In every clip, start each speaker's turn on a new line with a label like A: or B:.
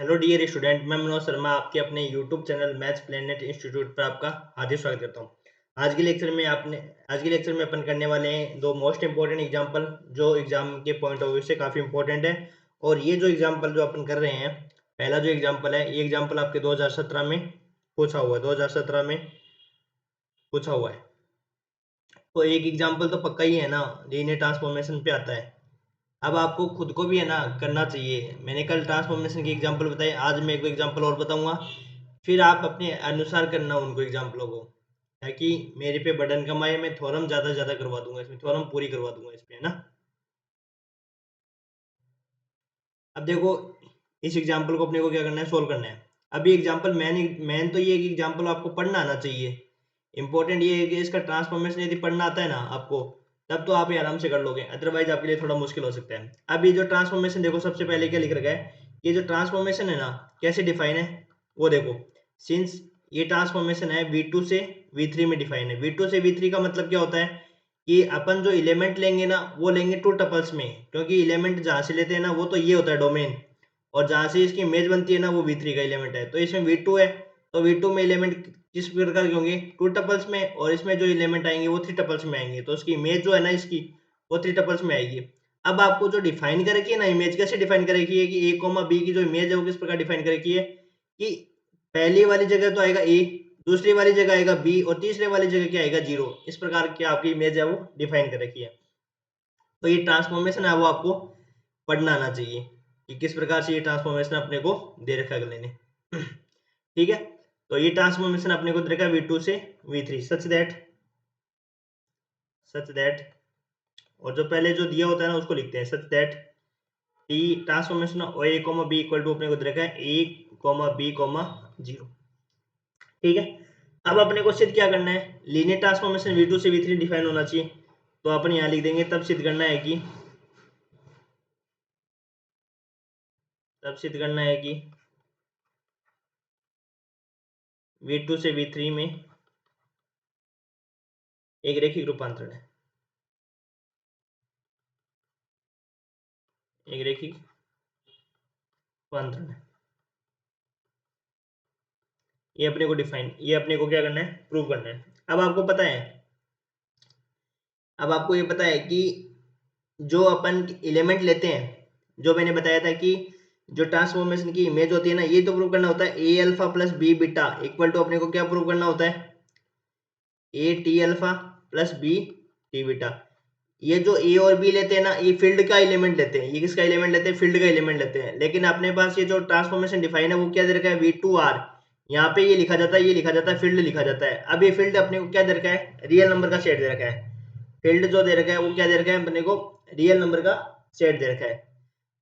A: Hello dear student, मैं मनोज शर्मा आपके अपने YouTube channel maths planet institute पर आपका हार्दिक स्वागत करता हूं। आज के लेक्चर में अपन करने वाले हैं दो मोस्ट इंपॉर्टेंट एग्जांपल जो एग्जाम के पॉइंट ऑफ व्यू से काफ़ी इंपॉर्टेंट है। और ये जो एग्जांपल जो अपन कर रहे हैं, पहला जो एग्जांपल है, ये एग्जांपल आपके 2017 में पूछा हुआ है। 2017 में पूछा हुआ है, तो एक एग्जाम्पल तो पक्का ही है ना, लीनियर ट्रांसफॉर्मेशन पे आता है। अब आपको खुद को भी है ना करना चाहिए। मैंने कल ट्रांसफॉर्मेशन की एग्जांपल बताई, आज मैं एक एग्जांपल और बताऊंगा, फिर आप अपने अनुसार करना उनको एग्जांपलों को, ताकि मेरे पे बर्डन कम आए। मैं थ्योरम ज़्यादा से ज़्यादा करवा दूंगा इसमें, थ्योरम पूरी करवा दूंगा इसमें, है ना। अब देखो, इस एग्जांपल को अपने को क्या करना है, सोल्व करना है। अभी एग्जांपल मैन तो ये एग्जांपल आपको पढ़ना आना चाहिए। इंपॉर्टेंट ये है कि इसका ट्रांसफॉर्मेशन यदि पढ़ना आता है ना आपको, तब तो आप ये आराम से कर लोगे, अदरवाइज आपके लिए थोड़ा मुश्किल हो सकता है। अब ये जो ट्रांसफॉर्मेशन देखो, सबसे पहले क्या लिख रखा है, ये जो ट्रांसफॉर्मेशन है ना, कैसे डिफाइन है वो देखो। सिंस ये ट्रांसफॉर्मेशन है V2 से V3 में डिफाइन है। V2 से V3 का मतलब क्या होता है कि अपन जो एलिमेंट लेंगे ना, वो लेंगे टू टपल्स में, क्योंकि एलिमेंट जहां से लेते हैं ना वो तो ये होता है डोमेन, और जहां से इसकी इमेज बनती है ना वो V3 का एलिमेंट है। तो इसमें V2 है, तो V2 में एलिमेंट किस प्रकार के होंगे, टू टपल्स में, और इसमें जो एलिमेंट आएंगे वो थ्री टपल्स में आएंगे। तो उसकी इमेज जो है ना इसकी, वो थ्री टपल्स में आएगी। अब आपको जो डिफाइन कर रखी है ना इमेज, कैसे डिफाइन कर रखी है कि a कॉमा b की जो इमेज है वो किस प्रकार डिफाइन कर रखी है कि पहली वाली जगह तो आएगा a, दूसरी वाली जगह आएगा b, और तीसरे वाली जगह क्या आएगा 0। इस प्रकार की आपकी इमेज है वो डिफाइन कर रखी है। तो ये ट्रांसफॉर्मेशन है वो आपको पढ़ना आना चाहिए कि किस प्रकार से ये ट्रांसफॉर्मेशन अपने को दे रखा है अगले ने। ठीक है, तो ये ट्रांसफॉर्मेशन अपने को दे रखा है V2 से V3 सच दैट, और जो पहले जो दिया होता है ना उसको लिखते हैं such that T transformation of a comma b equal to अपने को दे रखा है a कॉमा b कॉमा 0। ठीक है, अब अपने को सिद्ध क्या करना है, लीनियर ट्रांसफॉर्मेशन V2 से V3 डिफाइन होना चाहिए। तो अपन यहाँ लिख देंगे, तब सिद्ध करना है कि V2 से V3 में एक रैखिक रूपांतरण है, एक रैखिक रूपांतरण है। ये अपने को क्या करना है, प्रूव करना है। अब आपको ये पता है कि जो अपन एलिमेंट लेते हैं, जो मैंने बताया था कि जो ट्रांसफॉर्मेशन की इमेज होती है ना, ये तो प्रूव करना होता है A alpha plus B beta equal to अपने को क्या प्रूव करना होता है, A T alpha plus B T beta. ये जो ए और बी लेते हैं ना, ये फील्ड का एलिमेंट लेते हैं। ये किसका एलिमेंट लेते हैं, फील्ड का एलिमेंट लेते हैं। लेकिन अपने पास ये जो ट्रांसफॉर्मेशन डिफाइन है वो क्या दे रखा है, V2R। यहाँ पे ये लिखा जाता है, ये लिखा जाता है, फील्ड लिखा जाता है। अब ये फील्ड अपने को क्या दे रखा है, रियल नंबर का सेट दे रखा है। फील्ड जो दे रखा है वो क्या दे रखा है अपने को, रियल नंबर का सेट दे रखा है।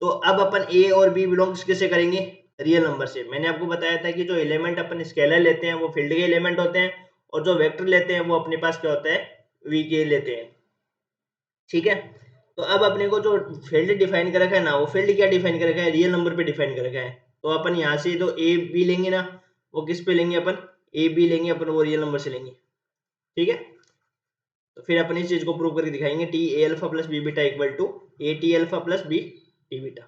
A: तो अब अपन ए और बी बिलोंग्स किससे करेंगे, रियल नंबर से। मैंने आपको बताया था कि जो एलिमेंट अपन स्केलर लेते हैं वो फील्ड के एलिमेंट होते हैं, और जो वेक्टर लेते हैं वो अपने पास क्या होता है, वी के लेते हैं। ठीक है, तो अब अपने को जो फील्ड डिफाइन कर रखा है ना, वो फील्ड क्या डिफाइन कर रखा है, रियल नंबर पे डिफाइन कर रखा है। तो अपन यहाँ से तो ए बी लेंगे ना, वो किस पे लेंगे अपन, ए बी लेंगे अपन, वो रियल नंबर से लेंगे। ठीक है, तो फिर अपन इस चीज को प्रूव करके दिखाएंगे, T A alpha plus B beta equal to A T alpha plus B T beta.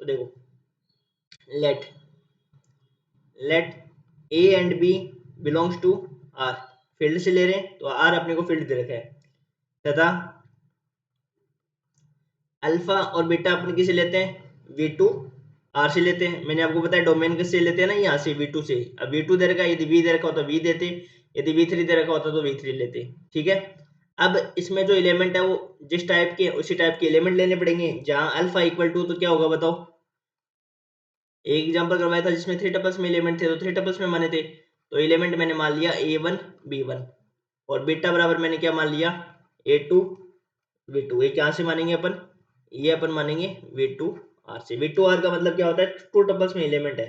A: तो देखो, let let A and B belongs to R, field से ले रहे हैं तो आर अपने को फील्ड दे रखा है, तथा अल्फा और बीटा अपन किसे लेते हैं, V2 R से लेते हैं। मैंने आपको बताया डोमेन किससे लेते हैं ना, यहाँ से V2 से। अब V2 दे रखा है, यदि V दे रखा होता V देते, यदि V3 दे रखा होता तो V3 लेते। ठीक है, अब इसमें जो एलिमेंट है वो जिस टाइप के उसी टाइप के एलिमेंट लेने पड़ेंगे। जहां अल्फा इक्वल टू, तो क्या होगा बताओ, एक एग्जांपल करवाया था जिसमें थ्री टपल्स में एलिमेंट थे, तो थ्री टपल्स में माने थे। तो एलिमेंट मैंने मान लिया A1 B1, और बीटा बराबर मैंने क्या मान लिया, A2 V2। ये क्या से मानेंगे अपन, ये अपन मानेंगे V2R से। V2R का मतलब क्या होता है, टू टपल्स में एलिमेंट है।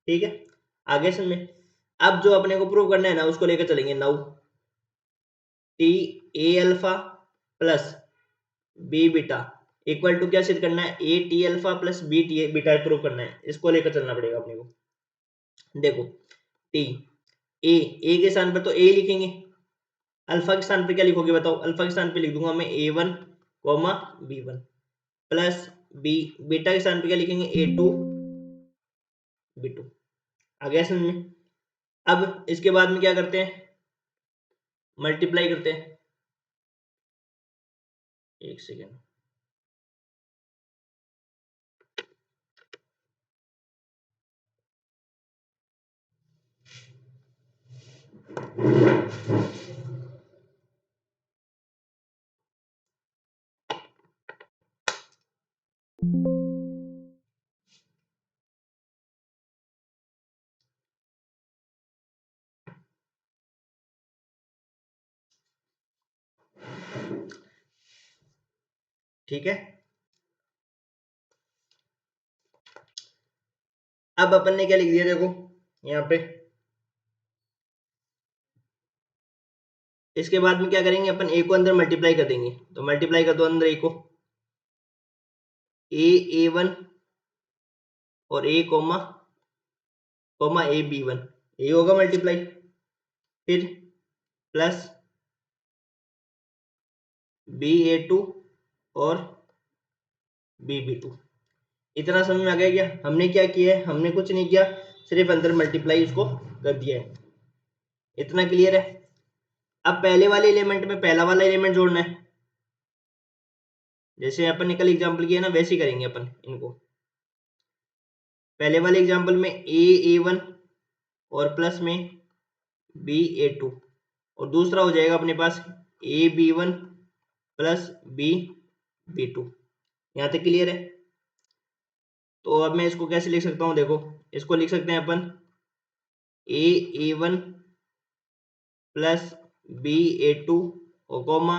A: ठीक है, आगे समझ में। अब जो अपने को प्रूव करना है ना, उसको लेकर चलेंगे now. T A alpha plus B beta equal to क्या सिद्ध करना है, A T alpha plus B T beta prove करना है। इसको लेकर चलना पड़ेगा अपने को। देखो, टी ए के स्थान पर तो ए लिखेंगे, अल्फा के स्थान पे क्या लिखोगे बताओ, अल्फा के स्थान पे लिख दूंगा मैं A1 comma B1 plus B, beta के स्थान पे क्या लिखेंगे, A2 B2। आ गया समझ में? अब इसके बाद में क्या करते हैं, मल्टीप्लाई करते हैं। एक सेकेंड, ठीक है। अब अपन ने क्या लिख दिया, देखो यहाँ पे। इसके बाद में क्या करेंगे, अपन ए को अंदर मल्टीप्लाई कर देंगे, तो मल्टीप्लाई कर दो अंदर ए को, A1 और ए कोमा कोमा AB1, ये होगा मल्टीप्लाई। फिर प्लस BA2 और BB2। इतना समझ में आ गया क्या? हमने क्या किया है, हमने कुछ नहीं किया, सिर्फ अंदर मल्टीप्लाई उसको कर दिया है। इतना क्लियर है? अब पहले वाले एलिमेंट में पहला वाला एलिमेंट जोड़ना है, जैसे अपन ने कल एग्जाम्पल किया ना, वैसे ही करेंगे अपन इनको। पहले वाले एग्जाम्पल में A1 और प्लस में BA2, और दूसरा हो जाएगा अपने पास AB1 प्लस BB2। यहाँ तक क्लियर है? तो अब मैं इसको कैसे लिख सकता हूँ, देखो इसको लिख सकते हैं अपन A1 प्लस BA2 और कोमा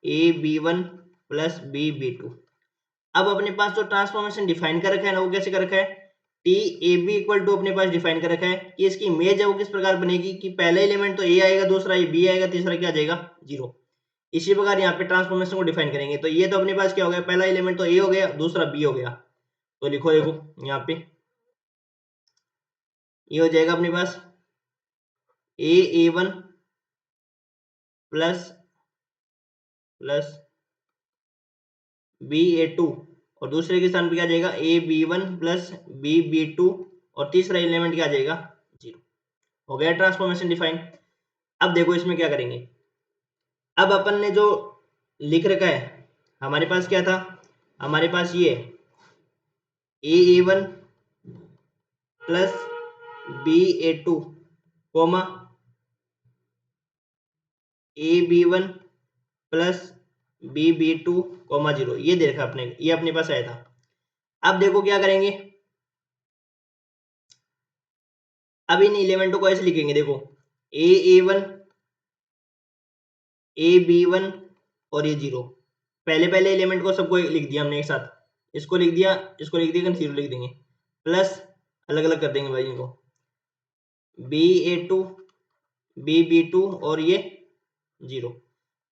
A: AB1 प्लस BB2। अब अपने पास जो ट्रांसफॉर्मेशन डिफाइन कर रखा है ना, वो कैसे कर रखा है, TAB इक्वल टू अपने पास डिफाइन कर रखा है कि इसकी इमेज है वो किस प्रकार बनेगी कि पहला एलिमेंट तो A आएगा, दूसरा ये B आएगा, तीसरा क्या आ जाएगा, 0। इसी प्रकार यहाँ पे ट्रांसफॉर्मेशन को डिफाइन करेंगे, तो ये तो अपने पास क्या हो गया, पहला एलिमेंट तो A हो गया, दूसरा B हो गया। तो लिखो, देखो यहाँ पे ये हो जाएगा अपने पास A1 प्लस प्लस BA2, और दूसरे के स्थान पे क्या आ जाएगा AB1 प्लस BB2, और तीसरा एलिमेंट क्या आ जाएगा, 0। हो गया ट्रांसफॉर्मेशन डिफाइन। अब देखो इसमें क्या करेंगे, अब अपन ने जो लिख रखा है, हमारे पास क्या था, हमारे पास ये A1 plus BA2 coma AB1 plus BB2 coma 0, ये दे रखा अपने, ये अपने पास आया था। अब देखो क्या करेंगे, अब इन एलिमेंटों को ऐसे लिखेंगे, देखो A1 AB1 और ये 0, पहले पहले एलिमेंट को सबको लिख दिया हमने एक साथ, इसको लिख दिया, इसको लिख दिया, 0 लिख देंगे, प्लस अलग अलग कर देंगे भाई इनको, BA2 BB2 और ये 0।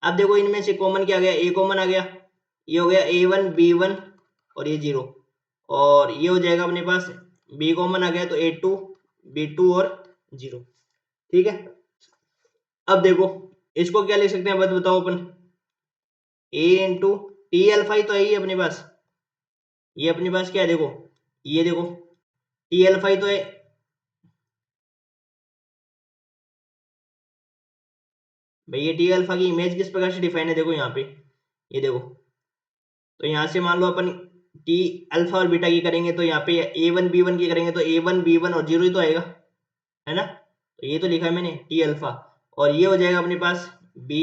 A: अब देखो इनमें से कॉमन क्या आ गया, A कॉमन आ गया, ये हो गया A1 B1 और ये 0, और ये हो जाएगा अपने पास B कॉमन आ गया, तो A2 B2 और 0। ठीक है? अब देखो इसको क्या लिख सकते हैं, बस बताओ अपन, A इंटू टी अल्फा ही तो है ये अपने पास, ये अपने पास क्या है, देखो ये देखो टी अल्फा ही तो है, भाई ये टी अल्फा की इमेज किस प्रकार से डिफाइन है, देखो यहाँ पे, ये देखो, तो यहाँ से मान लो अपन टी अल्फा और बीटा की करेंगे, तो यहाँ पे A1 B1 की करेंगे, तो A1 B1 और 0 ही तो आएगा, है ना? तो ये तो लिखा है मैंने टी अल्फा, और ये हो जाएगा अपने पास B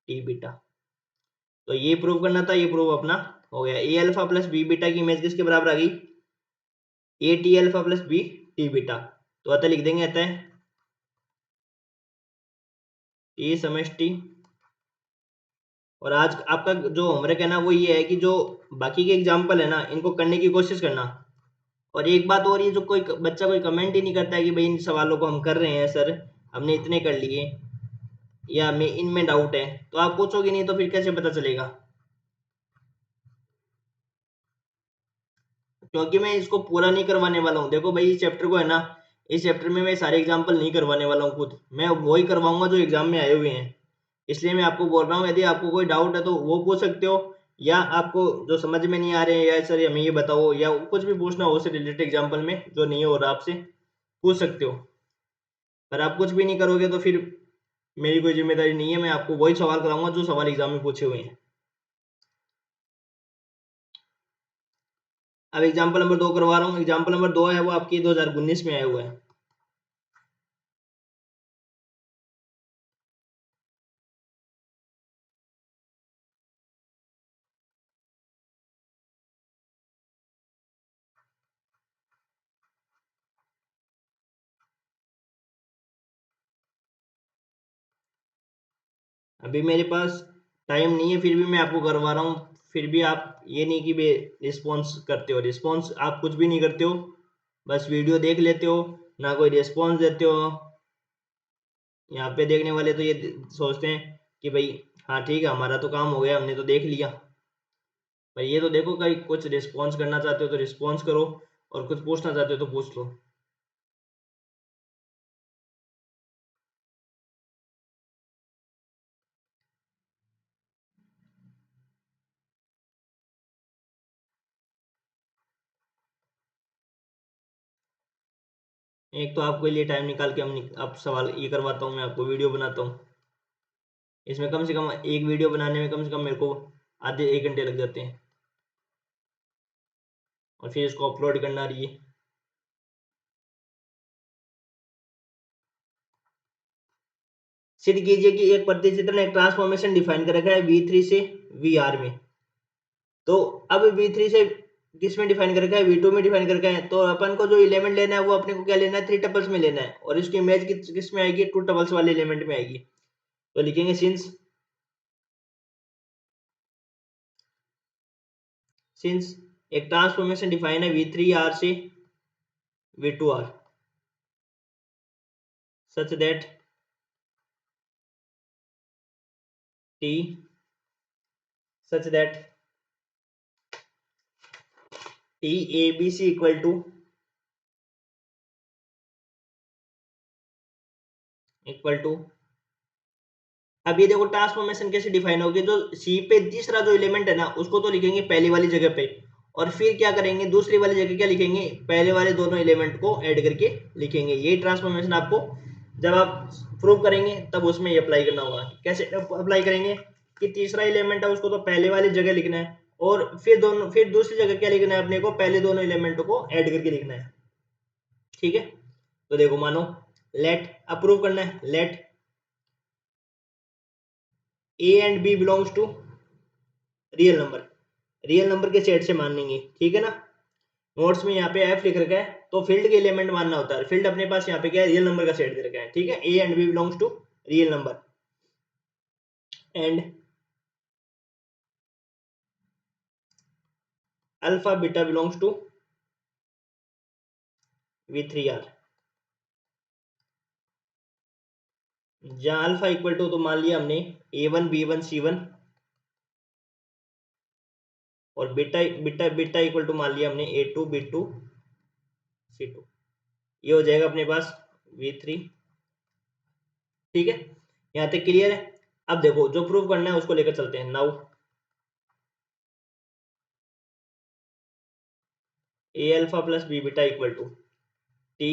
A: टी बीटा। तो ये प्रूव करना था, ये प्रूव अपना हो गया। A alpha plus B beta की इमेज किसके बराबर आ गई, A T alpha plus B T beta. तो अतः लिख देंगे, अतः टी समष्टि। और आज आपका जो होमवर्क है ना, वो ये है कि जो बाकी के एग्जाम्पल है ना, इनको करने की कोशिश करना। और एक बात और, ये जो कोई बच्चा कोई कमेंट ही नहीं करता है कि भाई इन सवालों को हम कर रहे हैं सर, हमने इतने कर लिए, या हमें इनमें डाउट है, तो आप पूछोगे नहीं तो फिर कैसे पता चलेगा? क्योंकि मैं इसको पूरा नहीं करवाने वाला हूँ। देखो भाई, इस चैप्टर को है ना, इस चैप्टर में मैं सारे एग्जाम्पल नहीं करवाने वाला हूँ खुद, मैं वही करवाऊंगा जो एग्जाम में आए हुए हैं। इसलिए मैं आपको बोल रहा हूँ, यदि आपको कोई डाउट है तो वो पूछ सकते हो, या आपको जो समझ में नहीं आ रहे हैं या सर हमें ये बताओ, या कुछ भी पूछना हो उससे रिलेटेड एग्जाम्पल में जो नहीं हो रहा आपसे, पूछ सकते हो। पर आप कुछ भी नहीं करोगे तो फिर मेरी कोई जिम्मेदारी नहीं है, मैं आपको वही सवाल कराऊंगा जो सवाल एग्जाम में पूछे हुए हैं। अब एग्जाम्पल नंबर 2 करवा रहा हूँ। एग्जाम्पल नंबर 2 है वो आपकी 2019 में आया हुआ है। अभी मेरे पास टाइम नहीं है, फिर भी मैं आपको करवा रहा हूँ। फिर भी आप ये नहीं कि बे रिस्पॉन्स करते हो, रिस्पॉन्स आप कुछ भी नहीं करते हो, बस वीडियो देख लेते हो, ना कोई रिस्पॉन्स देते हो। यहाँ पे देखने वाले तो ये सोचते हैं कि भाई हाँ ठीक है, हमारा तो काम हो गया, हमने तो देख लिया। पर ये तो देखो, कहीं कुछ रिस्पॉन्स करना चाहते हो तो रिस्पॉन्स करो, और कुछ पूछना चाहते हो तो पूछ लो। एक तो आपके लिए टाइम निकाल के आप सवाल ये करवाता हूँ, मैं आपको वीडियो बनाता हूँ। इसमें कम से कम एक वीडियो बनाने में कम से कम मेरे को आधे 1 घंटे लग जाते हैं, और फिर इसको अपलोड करना रही है। सिद्ध कीजिए कि एक प्रतिचित्रण एक ट्रांसफॉर्मेशन डिफाइन कर रखा है V3 से VR में। तो अब V3 से किस में डिफाइन कर रखा है, V2 में डिफाइन कर रखा है। तो अपन को जो एलिमेंट लेना है वो अपने को क्या लेना है, 3 टपल्स में लेना है, और इसकी इमेज किस में आएगी, 2 टपल्स वाले एलिमेंट में आएगी। तो लिखेंगे सिंस एक ट्रांसफॉर्मेशन डिफाइन है V3R से V2R such that T such that TABC equal to. अब ये देखो ट्रांसफॉर्मेशन कैसे डिफाइन होगी, जो सी पे तीसरा जो एलिमेंट है ना उसको तो लिखेंगे पहली वाली जगह पे, और फिर क्या करेंगे, दूसरी वाली जगह क्या लिखेंगे, पहले वाले दोनों एलिमेंट को ऐड करके लिखेंगे। ये ट्रांसफॉर्मेशन आपको जब आप प्रूव करेंगे तब उसमें ये अप्लाई करना होगा। कैसे अप्लाई करेंगे कि तीसरा एलिमेंट है उसको तो पहले वाली जगह लिखना है, और फिर दूसरी जगह क्या लिखना है, अपने को पहले दोनों एलिमेंट को ऐड करके लिखना है। ठीक है, तो देखो मानो लेट अप्रूव करना है, let A and B belongs to real number, real number के सेट से मानेंगे। ठीक है ना, नोट्स में यहाँ पे एफ लिख रखा है, तो फील्ड के एलिमेंट मानना होता है। फील्ड अपने पास यहाँ पे क्या है, रियल नंबर का सेट दे रखा है। ठीक है, A and B belongs to real number, and alpha beta belongs to V3R। जहां अल्फा इक्वल टू, तो मान लिया हमने A1 B1 C1, और beta beta beta equal to मान लिया हमने A2 B2 C2। ये हो जाएगा अपने पास V3। ठीक है, यहाँ तक क्लियर है। अब देखो जो प्रूव करना है उसको लेकर चलते हैं। Now A alpha plus B beta equal to T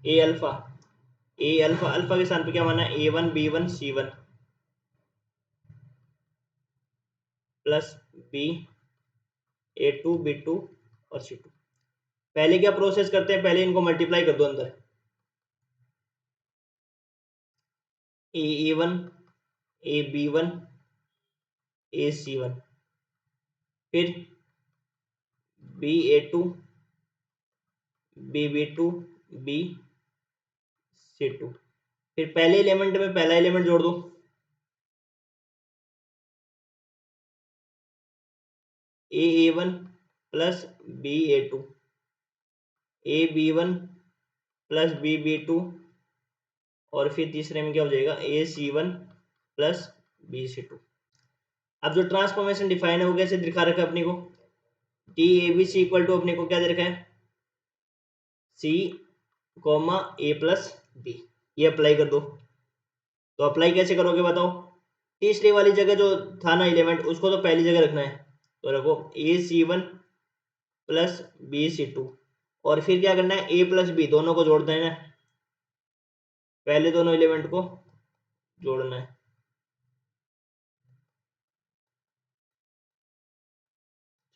A: A alpha, A alpha, alpha के स्थान पे क्या माना, A1 B1 C1 plus B A2 B2 और C2। पहले क्या प्रोसेस करते हैं, पहले इनको मल्टीप्लाई कर दो अंदर, A1 AB1 AC1, फिर BA2 BB2 BC2। फिर पहले एलिमेंट में पहला एलिमेंट जोड़ दो, A1 plus BA2, AB1 plus BB2, और फिर तीसरे में क्या हो जाएगा, AC1 प्लस BC2। अब जो ट्रांसफॉर्मेशन डिफाइन है वो कैसे दिखा रखा है अपने को, T A B C equal to अपने को क्या दे रखा है, C comma A plus B. ये अप्लाई कर दो। तो अप्लाई कैसे करोगे बताओ? तीसरी वाली जगह जो था ना एलिमेंट, उसको तो पहली जगह रखना है। तो रखो AC1 प्लस BC2, और फिर क्या करना है, A प्लस B दोनों को जोड़ देना है, पहले दोनों एलिमेंट को जोड़ना है।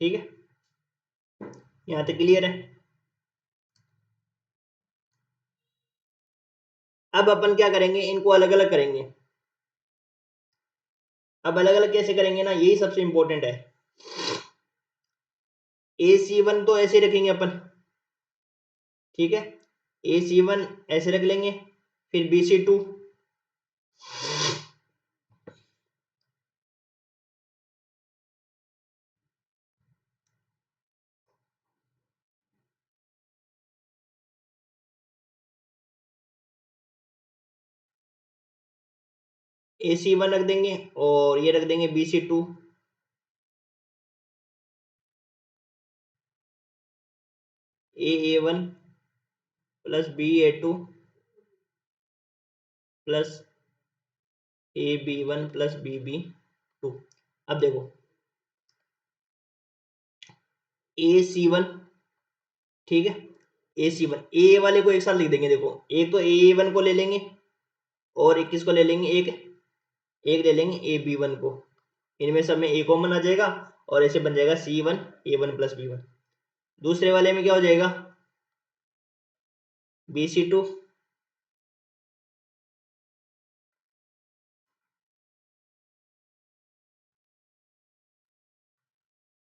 A: ठीक है, यहाँ तक क्लियर है? अब अपन क्या करेंगे, इनको अलग अलग करेंगे। अब अलग अलग कैसे करेंगे ना, यही सबसे इंपॉर्टेंट है। AC1 तो ऐसे रखेंगे अपन, ठीक है, AC1 ऐसे रख लेंगे, फिर BC2, AC1 रख देंगे, और ये रख देंगे BC2, AA1 plus BA2 plus AB1 plus BB2। अब देखो AC1, ठीक है, AC1 ए वाले को एक साथ लिख देंगे। देखो एक तो AA1 को ले लेंगे, और एक किसको ले लेंगे, एक एक ले लेंगे AB1 को, इनमें सब में ए कॉमन आ जाएगा, और ऐसे बन जाएगा C1 A1 प्लस B1। दूसरे वाले में क्या हो जाएगा, BC2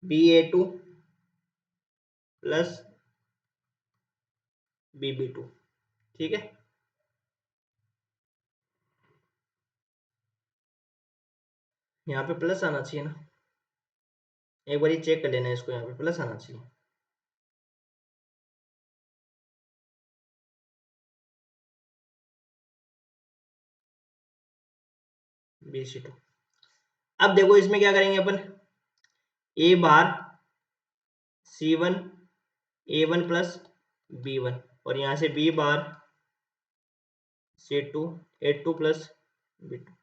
A: BA2 प्लस BB2। ठीक है, यहाँ पे प्लस आना चाहिए ना, एक बार चेक कर लेना है इसको, यहाँ पे प्लस आना चाहिए। BC2। अब देखो इसमें क्या करेंगे अपन, ए बार C1 A1 प्लस B1, और यहाँ से B बार C2 A2 प्लस B2।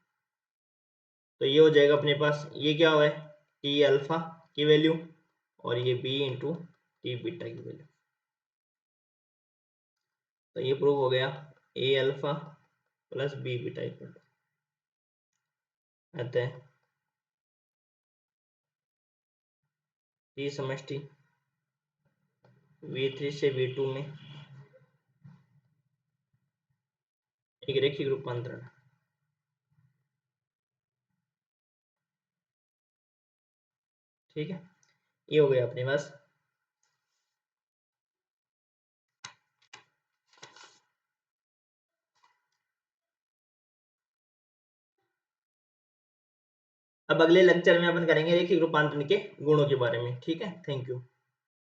A: तो ये हो जाएगा अपने पास, ये क्या हुआ है, T अल्फा की वैल्यू, और ये B इंटू T बीटा की वैल्यू। तो ये प्रूव हो गया, A alpha plus B beta equal to आता है T समष्टि V3 से V2 में एक रैखिक रूपांतरण। ठीक है, ये हो गया अपने पास। अब अगले लेक्चर में अपन करेंगे रैखिक रूपांतरण के गुणों के बारे में। ठीक है, थैंक यू।